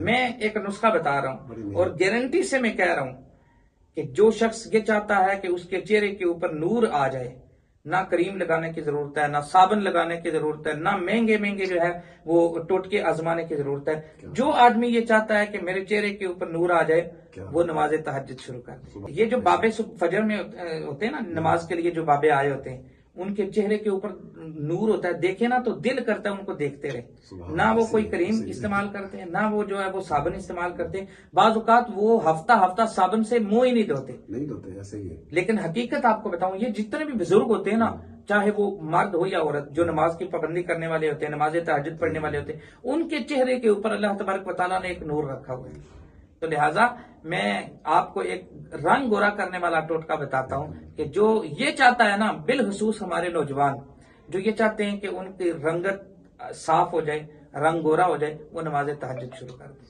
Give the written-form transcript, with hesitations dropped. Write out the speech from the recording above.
میں ایک نسخہ بتا رہا ہوں اور گارنٹی سے میں کہہ رہا ہوں کہ جو شخص یہ چاہتا ہے کہ اس کے چہرے کے اوپر نور آ جائے، نہ کریم لگانے کی ضرورت ہے، نہ صابن لگانے کی ضرورت ہے، نہ مہنگے مہنگے جو ہے وہ ٹوٹکے آزمانے کی ضرورت ہے. جو آدمی یہ چاہتا ہے کہ میرے چہرے کے اوپر نور آ جائے وہ نماز تہجد شروع کر دے. یہ جو بابے فجر میں ہوتے ہیں نا، نماز کے لیے جو بابے آئے ہوتے ہیں، ان کے چہرے کے اوپر نور ہوتا ہے، دیکھے نا تو دل کرتا ہے ان کو دیکھتے رہے. نہ وہ کوئی کریم استعمال کرتے ہیں، نہ وہ جو ہے وہ صابن استعمال کرتے ہیں. بعض اوقات وہ ہفتہ صابن سے منہ ہی نہیں دھوتے. ایسے ہی ہے. لیکن حقیقت آپ کو بتاؤں، یہ جتنے بھی بزرگ ہوتے ہیں نا، چاہے وہ مرد ہو یا عورت، جو نماز کی پابندی کرنے والے ہوتے ہیں، نماز تہجد پڑھنے والے ہوتے ہیں، ان کے چہرے کے اوپر اللہ تبارک و تعالیٰ نے ایک نور رکھا ہوا ہے. تو لہٰذا میں آپ کو ایک رنگ گورا کرنے والا ٹوٹکا بتاتا ہوں کہ جو یہ چاہتا ہے نا، بالخصوص ہمارے نوجوان جو یہ چاہتے ہیں کہ ان کی رنگت صاف ہو جائے، رنگ گورا ہو جائے، وہ نماز تہجد شروع کر دیں.